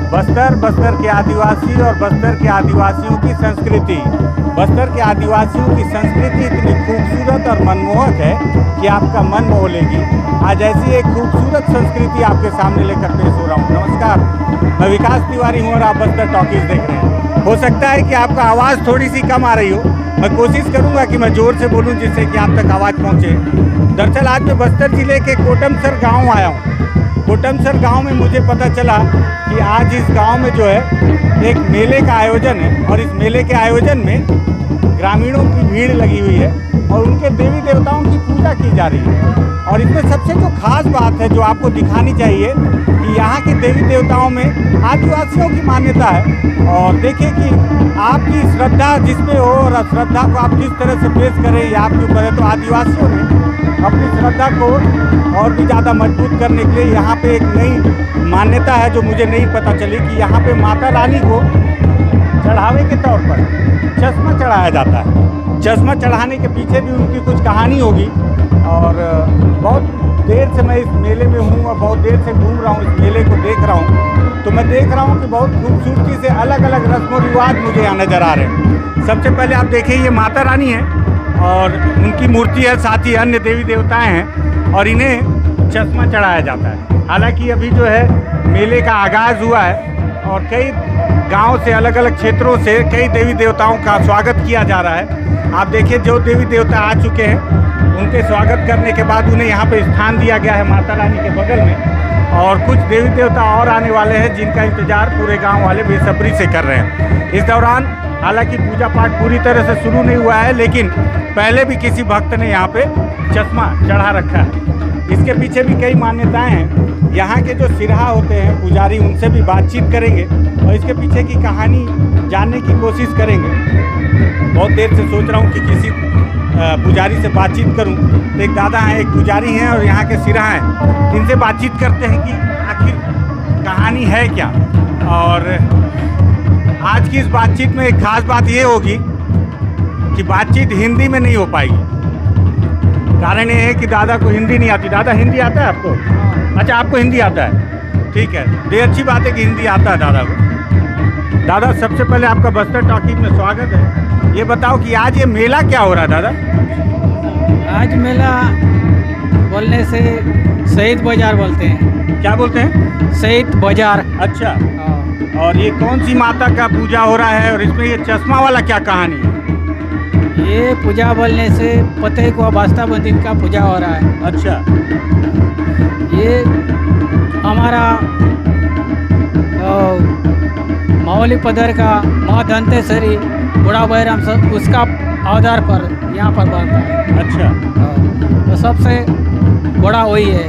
बस्तर के आदिवासी और बस्तर के आदिवासियों की संस्कृति। बस्तर के आदिवासियों की संस्कृति इतनी खूबसूरत और मनमोहक है कि आपका मन मोह लेगी। आज ऐसी एक खूबसूरत संस्कृति आपके सामने लेकर पेश हो रहा हूँ। नमस्कार, मैं विकास तिवारी हूँ और आप बस्तर टॉकीज देख रहे हैं। हो सकता है कि आपका आवाज़ थोड़ी सी कम आ रही हो। मैं कोशिश करूँगा कि मैं ज़ोर से बोलूँ जिससे कि आप तक आवाज़ पहुँचे। दरअसल आज मैं बस्तर ज़िले के कोटमसर गाँव आया हूँ। कोटमसर गांव में मुझे पता चला कि आज इस गांव में जो है एक मेले का आयोजन है और इस मेले के आयोजन में ग्रामीणों की भीड़ लगी हुई है और उनके देवी देवताओं की पूजा की जा रही है। और इसमें सबसे जो खास बात है जो आपको दिखानी चाहिए कि यहाँ के देवी देवताओं में आदिवासियों की मान्यता है। और देखिए कि आपकी श्रद्धा जिसमें हो और श्रद्धा को आप किस तरह से पेश करें ये आपके ऊपर है। तो आदिवासियों ने अपनी श्रद्धा को और भी ज़्यादा मजबूत करने के लिए यहाँ पे एक नई मान्यता है जो मुझे नहीं पता चली कि यहाँ पे माता रानी को चढ़ावे के तौर पर चश्मा चढ़ाया जाता है। चश्मा चढ़ाने के पीछे भी उनकी कुछ कहानी होगी। और बहुत देर से मैं इस मेले में हूँ और बहुत देर से घूम रहा हूँ, इस मेले को देख रहा हूँ। तो मैं देख रहा हूँ कि बहुत खूबसूरती से अलग अलग रस्म और रिवाज मुझे यहाँ नज़र आ रहे हैं। सबसे पहले आप देखिए ये माता रानी है और उनकी मूर्ति है, साथ ही अन्य देवी देवताएं हैं और इन्हें चश्मा चढ़ाया जाता है। हालांकि अभी जो है मेले का आगाज़ हुआ है और कई गांव से अलग अलग क्षेत्रों से कई देवी देवताओं का स्वागत किया जा रहा है। आप देखिए जो देवी देवता आ चुके हैं उनके स्वागत करने के बाद उन्हें यहाँ पे स्थान दिया गया है माता रानी के बगल में। और कुछ देवी देवता और आने वाले हैं जिनका इंतज़ार पूरे गाँव वाले बेसब्री से कर रहे हैं। इस दौरान हालांकि पूजा पाठ पूरी तरह से शुरू नहीं हुआ है लेकिन पहले भी किसी भक्त ने यहाँ पे चश्मा चढ़ा रखा है। इसके पीछे भी कई मान्यताएं हैं। यहाँ के जो सिरहा होते हैं पुजारी उनसे भी बातचीत करेंगे और इसके पीछे की कहानी जानने की कोशिश करेंगे। बहुत देर से सोच रहा हूँ कि किसी पुजारी से बातचीत करूँ। तो एक दादा हैं, एक पुजारी हैं और यहाँ के सिरहा हैं। इनसे बातचीत करते हैं कि आखिर कहानी है क्या। और आज की इस बातचीत में एक खास बात ये होगी कि बातचीत हिंदी में नहीं हो पाएगी। कारण ये है कि दादा को हिंदी नहीं आती। दादा हिंदी आता है आपको? अच्छा, आपको हिंदी आता है, ठीक है। ये अच्छी बात है कि हिंदी आता है दादा को। दादा सबसे पहले आपका बस्तर टॉकीज में स्वागत है। ये बताओ कि आज ये मेला क्या हो रहा है दादा? आज मेला बोलने से शहीद बाजार बोलते हैं। क्या बोलते हैं? शहीद बाजार। अच्छा, और ये कौन सी माता का पूजा हो रहा है और इसमें ये चश्मा वाला क्या कहानी है? ये पूजा बोलने से पते को वास्ता बंदिन का पूजा हो रहा है। अच्छा, ये हमारा मावली पदर का माँ दंतेश्वरी बुढ़ा बैराम सब उसका आधार पर यहाँ पर बनता है। अच्छा, तो सबसे बड़ा वही है।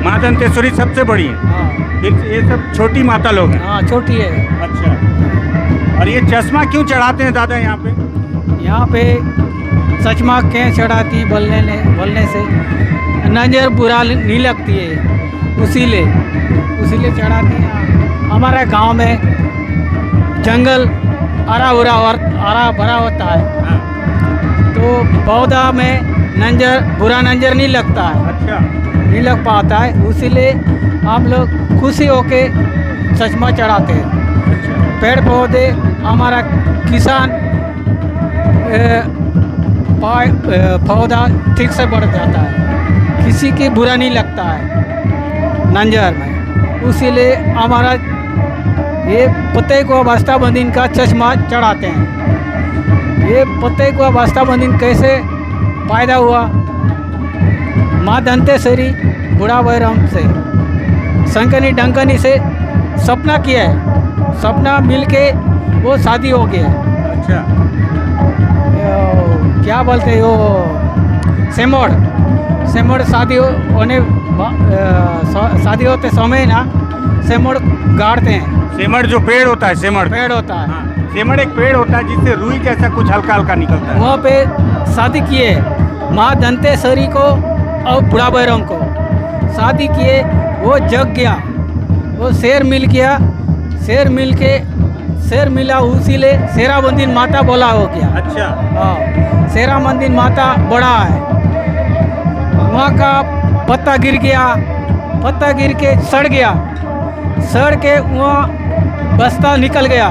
माँ दंतेश्वरी सबसे बड़ी है। हाँ, फिर ये सब छोटी माता लोग हैं। हाँ छोटी है। अच्छा, और ये चश्मा क्यों चढ़ाते हैं दादा यहाँ पे? यहाँ पे सचमा के चढ़ाती बोलने से नजर बुरा नहीं लगती है, उसीलिए चढ़ाती हैं। हमारे गांव में जंगल हरा भरा होता है। हाँ। तो पौधा में बुरा नंजर नहीं लगता है। अच्छा, नहीं लग पाता है, इसीलिए हम लोग खुशी होके चश्मा चढ़ाते हैं। अच्छा, पेड़ पौधे हमारा किसान पौधा ठीक से बढ़ जाता है, किसी की बुरा नहीं लगता है नंजर में। इसीलिए हमारा ये पत्ते को वास्ता बंदिन का चश्मा चढ़ाते हैं। ये पत्ते को वास्ता बंदिन कैसे पैदा हुआ? माँ दंतेश्वरी बुढ़ा बैराम से संकनी डंकनी से सपना किया है, सपना मिलके वो शादी हो गया। अच्छा, क्या बोलते हैं वो सेमोड़ शादी होते समय ना सेमोड़ गाड़ते हैं। सेमड़ जो पेड़ होता है, पेड़ होता है। हाँ, सेमड़ एक पेड़ होता है जिससे रुई जैसा कुछ हल्का हल्का निकलता है। वहाँ पे शादी किए माँ दंतेश्वरी को और बुढ़ा बैराम को शादी किए। वो जग गया, वो शेर मिला उसीले शेरा बंदिन माता बोला हो गया। अच्छा, हाँ, शेरा बंदिन माता बड़ा है। वहाँ का पत्ता गिर के सड़ सड़ के वहाँ बस्ता निकल गया,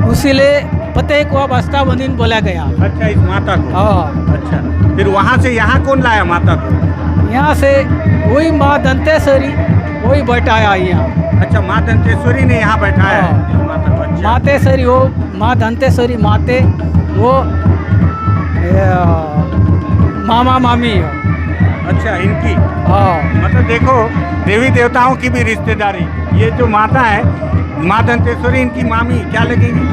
उसीलिए पते को बस्ता बंदीन बोला गया। अच्छा, इस माता को। हाँ, अच्छा, फिर वहाँ से यहाँ कौन लाया माता को? यहाँ से वही माँ दंतेश्वरी वही बैठाया यहाँ। अच्छा, माँ दंतेश्वरी ने यहाँ बैठाया है हाँ। इस माता को। अच्छा। मातेश्वरी वो माँ दंतेश्वरी माते वो मामा मामी हो। अच्छा, इनकी हाँ, मतलब देखो देवी देवताओं की भी रिश्तेदारी। ये जो माता है माँ दंतेश्वरी, इनकी मामी क्या लगेगी?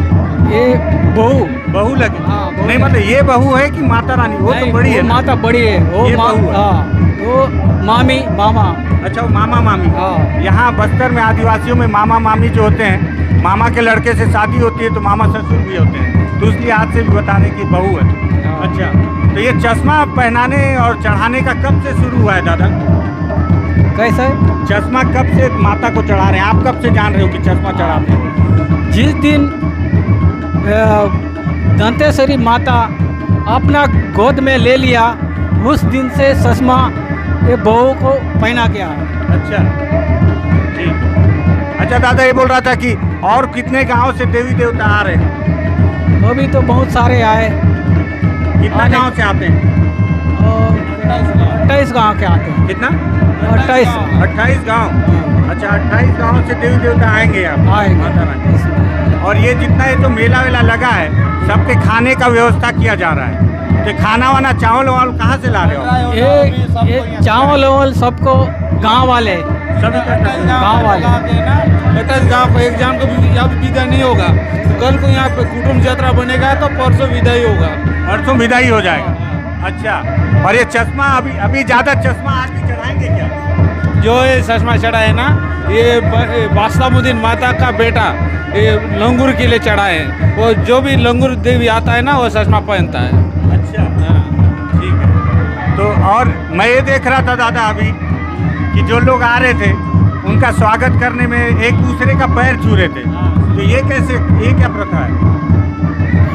ये बहू। बहू लगे? हाँ, बहू नहीं, लगे। मतलब ये बहू है कि माता रानी? वो तो नहीं, बड़ी वो है ना? माता बड़ी है, वो ये बहू है। हाँ, वो मामी मामा। अच्छा, वो मामा मामी। हाँ। यहाँ बस्तर में आदिवासियों में मामा मामी जो होते हैं, मामा के लड़के से शादी होती है तो मामा ससुर भी होते हैं, तो उसलिए आज से भी बता रहे कि बहू है। हाँ। अच्छा, तो ये चश्मा पहनाने और चढ़ाने का कब से शुरू हुआ है दादा? कैसे? चश्मा कब से माता को चढ़ा रहे हैं? आप कब से जान रहे हो कि चश्मा चढ़ाते हैं? जिस दिन दंतेश्वरी माता अपना गोद में ले लिया, उस दिन से चश्मा ये बहू को पहना गया। अच्छा, ठीक। अच्छा दादा, ये बोल रहा था कि और कितने गांव से देवी देवता आ रहे हैं? अभी तो बहुत सारे आए, कितना आने- गांव से आते हैं? 28 गाँव के आते हैं। कितना? 28 गांव। अच्छा, 28 गांव से देवी देवता आएंगे यहाँ माता रानी। आएंगे। और ये जितना ये तो मेला वेला लगा है, सबके खाने का व्यवस्था किया जा रहा है, तो खाना वाना चावल वावल कहाँ से ला रहे हो? ये चावल वावल सबको गांव वाले सभी गांव वाले। 28 गाँव को एग्जाम को भी अब विदा नहीं होगा। कल को यहाँ पे कुटुम्ब यात्रा बनेगा तो परसों विदाई होगा। परसों विदाई हो जाएगा। अच्छा, और ये चश्मा अभी ज़्यादा चश्मा आज भी चढ़ाएंगे क्या? जो ये चश्मा चढ़ा है ना, ये बास्तामुद्दीन माता का बेटा ये लंगूर के लिए चढ़ा है। वो जो भी लंगूर देवी आता है ना, वो चश्मा पहनता है। अच्छा, ठीक है। तो और मैं ये देख रहा था दादा अभी कि जो लोग आ रहे थे उनका स्वागत करने में एक दूसरे का पैर छू रहे थे, तो ये कैसे, ये क्या प्रथा है?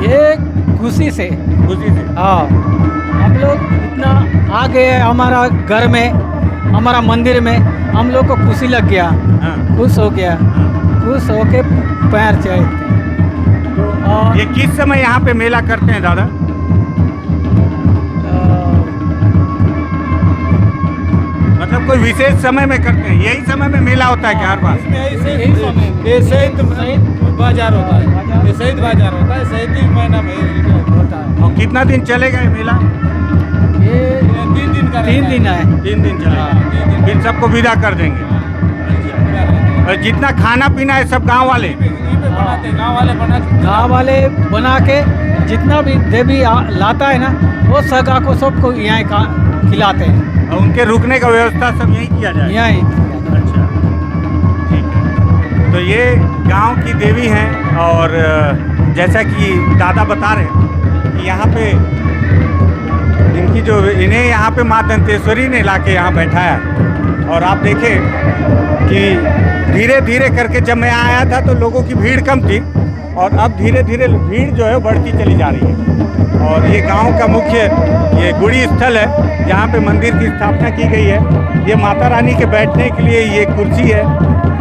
ये खुशी से। खुशी से? हाँ, हम लोग इतना आ गए हमारा घर में, हमारा मंदिर में, हम लोग को खुशी लग गया, हाँ। खुश हो गया, खुश होके पैर चढ़ते। और ये किस समय यहाँ पे मेला करते हैं दादा? मतलब कोई विशेष समय में करते हैं? यही समय में मेला होता है क्या हर बार? ये शहीद बाजार होता है। ये शहीद बाजार होता है, शहीदी महीना में होता है। और कितना दिन चलेगा ये मेला? ये 3 दिन का 3 दिन है। 3 दिन चलेगा, फिर सबको विदा कर देंगे। और जितना खाना पीना है सब गांव वाले? गाँव वाले बनाते। गाँव वाले बना के जितना भी देवी लाता है ना, वो सगा को सबको यहाँ खिलाते हैं। और उनके रुकने का व्यवस्था सब यहीं किया जाए? यहाँ ही। अच्छा, ठीक है। तो ये गांव की देवी हैं और जैसा कि दादा बता रहे हैं कि यहाँ पे इनकी जो इन्हें यहाँ पे माँ दंतेश्वरी ने लाके यहाँ बैठाया। और आप देखें कि धीरे धीरे करके जब मैं आया था तो लोगों की भीड़ कम थी और अब धीरे धीरे भीड़ जो है बढ़ती चली जा रही है। और ये गांव का मुख्य ये गुड़ी स्थल है जहाँ पे मंदिर की स्थापना की गई है। ये माता रानी के बैठने के लिए ये कुर्सी है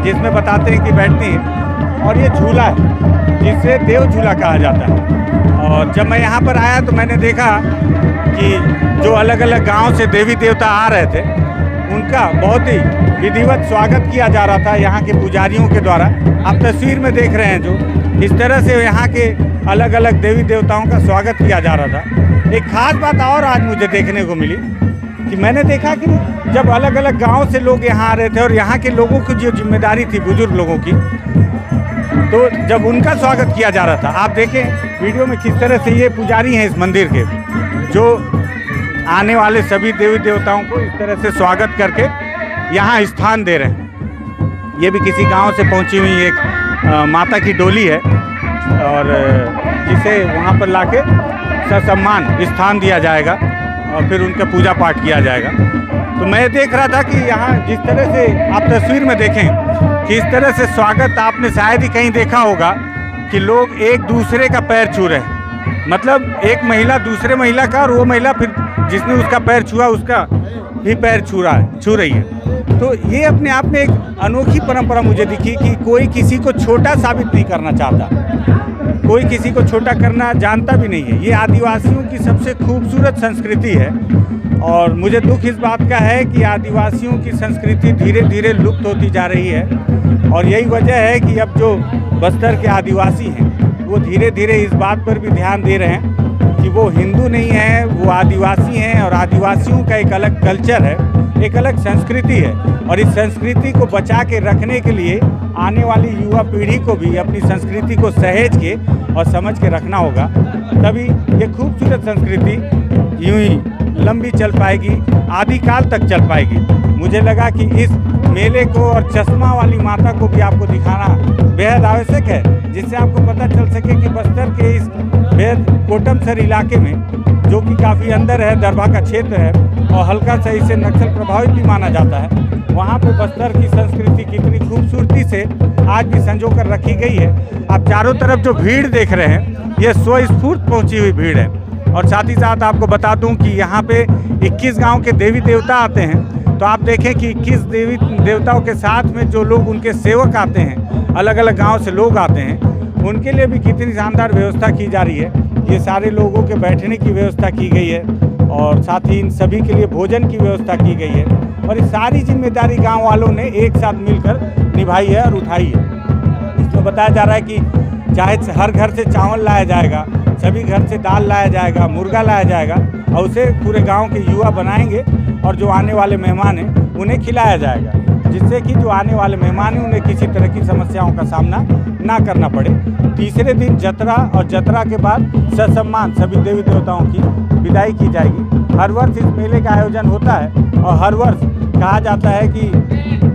जिसमें बताते हैं कि बैठती हैं, और ये झूला है जिसे देव झूला कहा जाता है। और जब मैं यहाँ पर आया तो मैंने देखा कि जो अलग अलग गांव से देवी देवता आ रहे थे उनका बहुत ही विधिवत स्वागत किया जा रहा था यहाँ के पुजारियों के द्वारा। आप तस्वीर में देख रहे हैं जो इस तरह से यहाँ के अलग अलग देवी देवताओं का स्वागत किया जा रहा था। एक खास बात और आज मुझे देखने को मिली कि मैंने देखा कि जब अलग अलग गांव से लोग यहाँ आ रहे थे और यहाँ के लोगों की जो जिम्मेदारी थी बुजुर्ग लोगों की, तो जब उनका स्वागत किया जा रहा था, आप देखें वीडियो में किस तरह से ये पुजारी हैं इस मंदिर के, जो आने वाले सभी देवी देवताओं को इस तरह से स्वागत करके यहाँ स्थान दे रहे हैं। ये भी किसी गांव से पहुंची हुई एक माता की डोली है और जिसे वहाँ पर लाके ससम्मान स्थान दिया जाएगा और फिर उनका पूजा पाठ किया जाएगा। तो मैं देख रहा था कि यहाँ जिस तरह से आप तस्वीर में देखें कि इस तरह से स्वागत आपने शायद ही कहीं देखा होगा कि लोग एक दूसरे का पैर छू रहे हैं। मतलब एक महिला दूसरे महिला का और वो महिला फिर जिसने उसका पैर छुआ उसका भी पैर छू रही है। तो ये अपने आप में एक अनोखी परंपरा मुझे दिखी कि कोई किसी को छोटा साबित नहीं करना चाहता, कोई किसी को छोटा करना जानता भी नहीं है। ये आदिवासियों की सबसे खूबसूरत संस्कृति है और मुझे दुख इस बात का है कि आदिवासियों की संस्कृति धीरे धीरे लुप्त होती जा रही है और यही वजह है कि अब जो बस्तर के आदिवासी हैं वो धीरे धीरे इस बात पर भी ध्यान दे रहे हैं कि वो हिंदू नहीं है, वो आदिवासी हैं और आदिवासियों का एक अलग कल्चर है, एक अलग संस्कृति है और इस संस्कृति को बचा के रखने के लिए आने वाली युवा पीढ़ी को भी अपनी संस्कृति को सहेज के और समझ के रखना होगा, तभी ये खूबसूरत संस्कृति यूं ही लंबी चल पाएगी, आदिकाल तक चल पाएगी। मुझे लगा कि इस मेले को और चश्मा वाली माता को भी आपको दिखाना बेहद आवश्यक है, जिससे आपको पता चल सके कि बस्तर के इस बेहद कोटमसर इलाके में, जो कि काफ़ी अंदर है, दरभा का क्षेत्र है और हल्का सा इसे नक्सल प्रभावित भी माना जाता है, वहाँ पे बस्तर की संस्कृति कितनी खूबसूरती से आज भी संजो कर रखी गई है। आप चारों तरफ जो भीड़ देख रहे हैं ये स्वस्फूर्त पहुँची हुई भीड़ है और साथ ही साथ आपको बता दूं कि यहाँ पे 21 गांव के देवी देवता आते हैं। तो आप देखें कि 21 देवी देवताओं के साथ में जो लोग उनके सेवक आते हैं, अलग अलग गांव से लोग आते हैं, उनके लिए भी कितनी शानदार व्यवस्था की जा रही है। ये सारे लोगों के बैठने की व्यवस्था की गई है और साथ ही इन सभी के लिए भोजन की व्यवस्था की गई है और ये सारी जिम्मेदारी गाँव वालों ने एक साथ मिलकर निभाई है और उठाई है। इसमें बताया जा रहा है कि चाहे हर घर से चावल लाया जाएगा, सभी घर से दाल लाया जाएगा, मुर्गा लाया जाएगा और उसे पूरे गांव के युवा बनाएंगे और जो आने वाले मेहमान हैं उन्हें खिलाया जाएगा, जिससे कि जो आने वाले मेहमान हैं उन्हें किसी तरह की समस्याओं का सामना ना करना पड़े। तीसरे दिन जतरा और जतरा के बाद ससम्मान सभी देवी देवताओं की विदाई की जाएगी। हर वर्ष इस मेले का आयोजन होता है और हर वर्ष कहा जाता है कि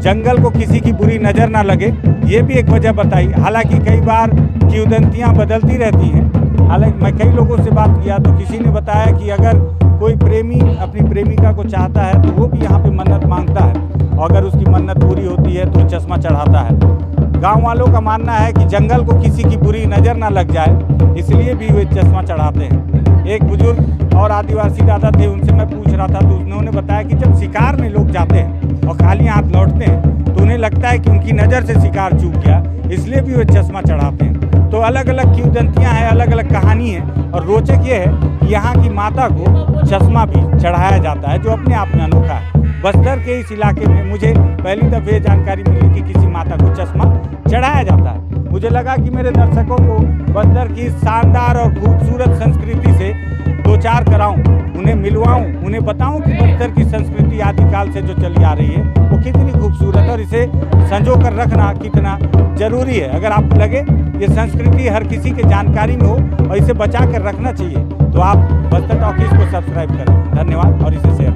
जंगल को किसी की बुरी नज़र ना लगे, ये भी एक वजह बताई। हालांकि कई बार किंवदंतियाँ बदलती रहती हैं। हालांकि मैं कई लोगों से बात किया तो किसी ने बताया कि अगर कोई प्रेमी अपनी प्रेमिका को चाहता है तो वो भी यहाँ पे मन्नत मांगता है और अगर उसकी मन्नत पूरी होती है तो चश्मा चढ़ाता है। गांव वालों का मानना है कि जंगल को किसी की बुरी नज़र ना लग जाए, इसलिए भी वे चश्मा चढ़ाते हैं। एक बुजुर्ग और आदिवासी दादा थे, उनसे मैं पूछ रहा था तो उन्होंने बताया कि जब शिकार में लोग जाते हैं और खाली हाथ लौटते हैं तो उन्हें लगता है कि उनकी नज़र से शिकार चूक गया, इसलिए भी वे चश्मा चढ़ाते हैं। तो अलग अलग किंवदंतियाँ हैं, अलग अलग कहानी है और रोचक ये है कि यहाँ की माता को चश्मा भी चढ़ाया जाता है, जो अपने आप में अनोखा है। बस्तर के इस इलाके में मुझे पहली दफ़े जानकारी मिली कि किसी माता को चश्मा चढ़ाया जाता है। मुझे लगा कि मेरे दर्शकों को बस्तर की शानदार और खूबसूरत संस्कृति से दो चार कराऊं, उन्हें मिलवाऊं, उन्हें बताऊं कि बस्तर की संस्कृति आदिकाल से जो चली आ रही है वो कितनी खूबसूरत और इसे संजो कर रखना कितना जरूरी है। अगर आपको लगे ये संस्कृति हर किसी के जानकारी में हो और इसे बचा कर रखना चाहिए तो आप बस्तर टॉकीज को सब्सक्राइब करें। धन्यवाद और इसे शेयर